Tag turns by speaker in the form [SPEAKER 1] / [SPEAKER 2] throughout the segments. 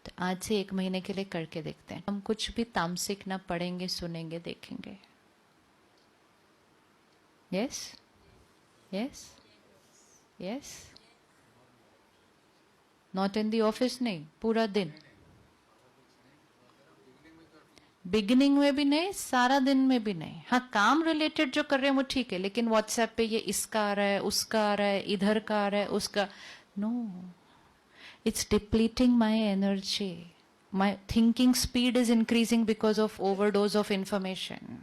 [SPEAKER 1] तो आज से 1 महीने के लिए करके देखते हैं, हम कुछ भी तामसिक ना पढ़ेंगे, सुनेंगे, देखेंगे। Yes yes yes, not in the office, नहीं, पूरा दिन। बिगिनिंग में भी नहीं, सारा दिन में भी नहीं। हाँ, काम रिलेटेड जो कर रहे हैं वो ठीक है, लेकिन व्हाट्सएप पे ये इसका आ रहा है, उसका आ रहा है, इधर का आ रहा है, उसका, no, it's depleting my energy. My thinking speed is increasing because of overdose of information.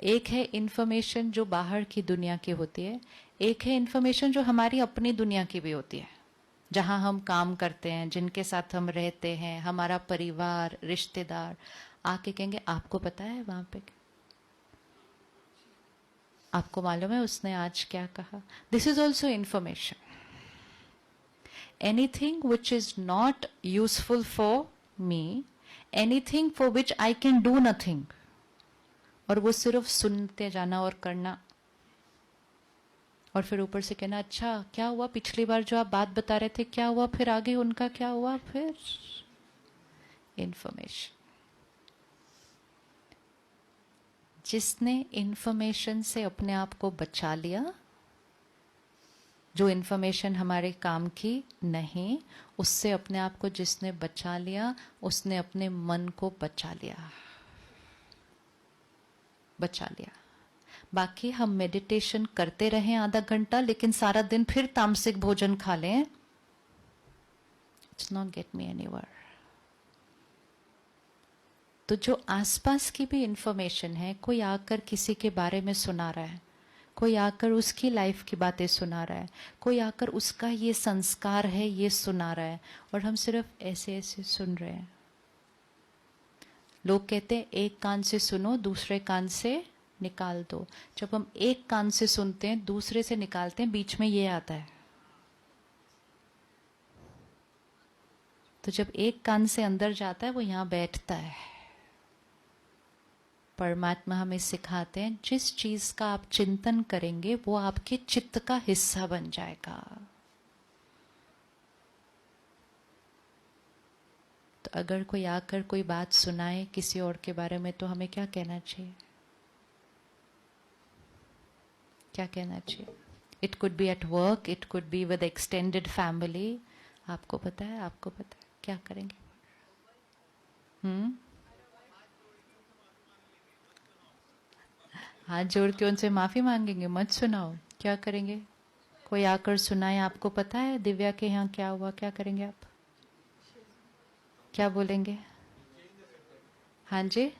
[SPEAKER 1] एक है इंफॉर्मेशन जो बाहर की दुनिया की होती है, एक है इंफॉर्मेशन जो हमारी अपनी दुनिया की भी होती है, जहां हम काम करते हैं, जिनके साथ हम रहते हैं, हमारा परिवार, रिश्तेदार आके कहेंगे आपको पता है वहां पे, आपको मालूम है उसने आज क्या कहा। This is also information. Anything which is not useful for me, anything for which I can do nothing, और वो सिर्फ सुनते जाना और करना, और फिर ऊपर से कहना अच्छा क्या हुआ, पिछली बार जो आप बात बता रहे थे क्या हुआ, फिर आगे उनका क्या हुआ, फिर इंफॉर्मेशन। जिसने इंफॉर्मेशन से अपने आप को बचा लिया, जो इंफॉर्मेशन हमारे काम की नहीं, उससे अपने आप को जिसने बचा लिया, उसने अपने मन को बचा लिया, बचा लिया। बाकी हम मेडिटेशन करते रहें आधा घंटा, लेकिन सारा दिन फिर तामसिक भोजन खा लें, it's not get me anywhere. तो जो आसपास की भी इंफॉर्मेशन है, कोई आकर किसी के बारे में सुना रहा है, कोई आकर उसकी लाइफ की बातें सुना रहा है, कोई आकर उसका ये संस्कार है ये सुना रहा है, और हम सिर्फ ऐसे ऐसे सुन रहे हैं। लोग कहते हैं एक कान से सुनो, दूसरे कान से निकाल दो। जब हम एक कान से सुनते हैं, दूसरे से निकालते हैं, बीच में ये आता है। तो जब एक कान से अंदर जाता है, वो यहां बैठता है। परमात्मा हमें सिखाते हैं जिस चीज का आप चिंतन करेंगे वो आपके चित्त का हिस्सा बन जाएगा। तो अगर कोई आकर कोई बात सुनाए किसी और के बारे में, तो हमें क्या कहना चाहिए, क्या कहना चाहिए? It could be at work, it could be with extended family. आपको पता है, आपको पता है, क्या करेंगे? हाथ जोड़ के उनसे माफी मांगेंगे, मत सुनाओ। क्या करेंगे? कोई आकर सुनाए, आपको पता है दिव्या के यहाँ क्या हुआ, क्या करेंगे आप? क्या बोलेंगे? हाँ जी,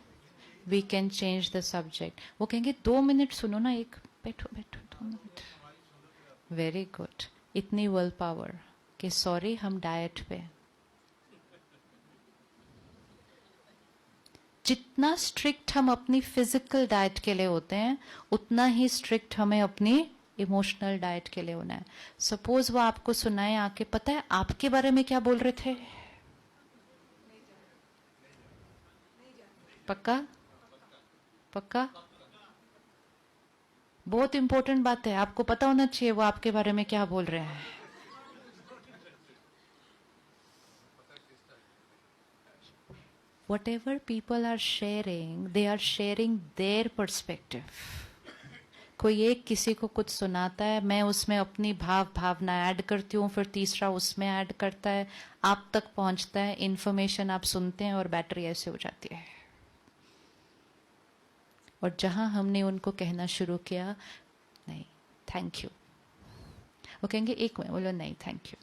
[SPEAKER 1] we can change the subject. वो कहेंगे 2 मिनट सुनो ना, एक बैठो बैठो 2 मिनट। Very good. इतनी विल पावर कि सॉरी हम डाइट पे। जितना स्ट्रिक्ट हम अपनी फिजिकल डाइट के लिए होते हैं, उतना ही स्ट्रिक्ट हमें अपनी इमोशनल डाइट के लिए होना है। सपोज वो आपको सुनाए आके, पता है आपके बारे में क्या बोल रहे थे? पक्का? पक्का? बहुत इंपॉर्टेंट बात है, आपको पता होना चाहिए वो आपके बारे में क्या बोल रहे हैं। Whatever people are sharing, they are sharing their perspective. कोई एक किसी को कुछ सुनाता है, मैं उसमें अपनी भावना ऐड करती हूँ, फिर तीसरा उसमें ऐड करता है, आप तक पहुंचता है, इंफॉर्मेशन आप सुनते हैं और बैटरी ऐसे हो जाती है। और जहां हमने उनको कहना शुरू किया नहीं थैंक यू, वो कहेंगे एक मिनट, बोलो नहीं थैंक यू,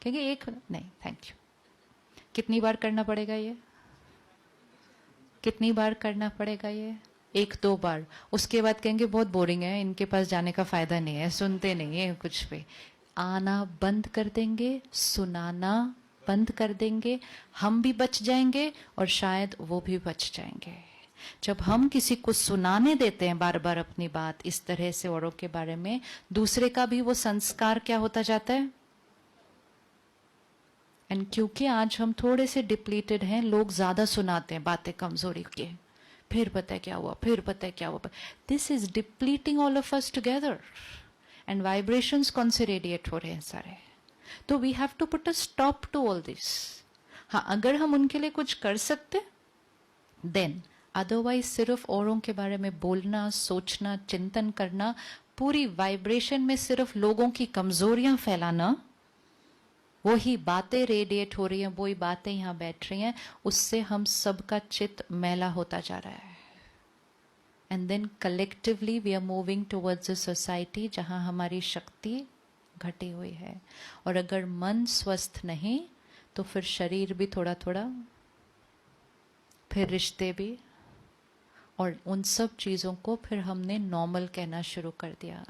[SPEAKER 1] कहेंगे एक मिनट, नहीं थैंक यू। कितनी बार करना पड़ेगा ये? कितनी बार करना पड़ेगा ये? 1-2 बार। उसके बाद कहेंगे बहुत बोरिंग है, इनके पास जाने का फायदा नहीं है, सुनते नहीं है कुछ भी। आना बंद कर देंगे, सुनाना बंद कर देंगे, हम भी बच जाएंगे और शायद वो भी बच जाएंगे। जब हम किसी को सुनाने देते हैं बार बार अपनी बात इस तरह से औरों के बारे में, दूसरे का भी वो संस्कार क्या होता जाता है। एंड क्योंकि आज हम थोड़े से डिप्लीटेड हैं, लोग ज्यादा सुनाते हैं बातें कमजोरी के, फिर पता है क्या हुआ, फिर पता है क्या हुआ। This is depleting all of us together. And vibrations कौन से रेडिएट हो रहे हैं सारे? तो we have to put a stop to all this. हाँ, अगर हम उनके लिए कुछ कर सकते देन, अदरवाइज सिर्फ औरों के बारे में बोलना, सोचना, चिंतन करना, पूरी वाइब्रेशन में सिर्फ लोगों की कमजोरियां फैलाना, वही बातें रेडिएट हो रही हैं, वही बातें यहां बैठ रही हैं, उससे हम सबका चित्त मैला होता जा रहा है. And then collectively we are moving towards a society जहां हमारी शक्ति घटी हुई है. और अगर मन स्वस्थ नहीं तो फिर शरीर भी थोड़ा थोड़ा, फिर रिश्ते भी, और उन सब चीज़ों को फिर हमने नॉर्मल कहना शुरू कर दिया.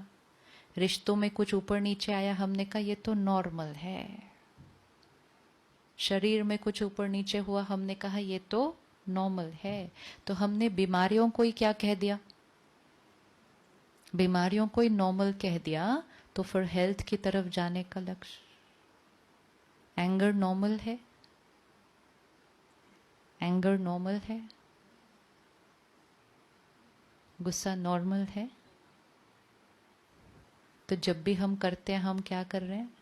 [SPEAKER 1] रिश्तों में कुछ ऊपर नीचे आया, हमने कहा ये तो नॉर्मल है. शरीर में कुछ ऊपर नीचे हुआ, हमने कहा ये तो नॉर्मल है. तो हमने बीमारियों को ही क्या कह दिया? बीमारियों को ही नॉर्मल कह दिया. तो फिर हेल्थ की तरफ जाने का लक्ष्य, एंगर नॉर्मल है, एंगर नॉर्मल है, गुस्सा नॉर्मल है. तो जब भी हम करते हैं, हम क्या कर रहे हैं?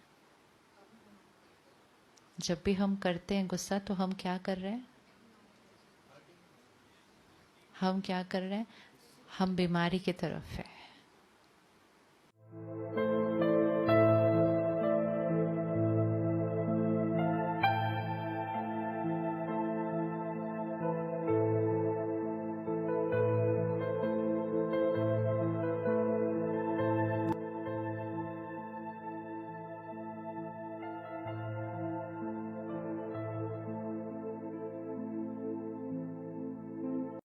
[SPEAKER 1] जब भी हम करते हैं गुस्सा, तो हम क्या कर रहे हैं? हम क्या कर रहे हैं? हम बीमारी की तरफ है.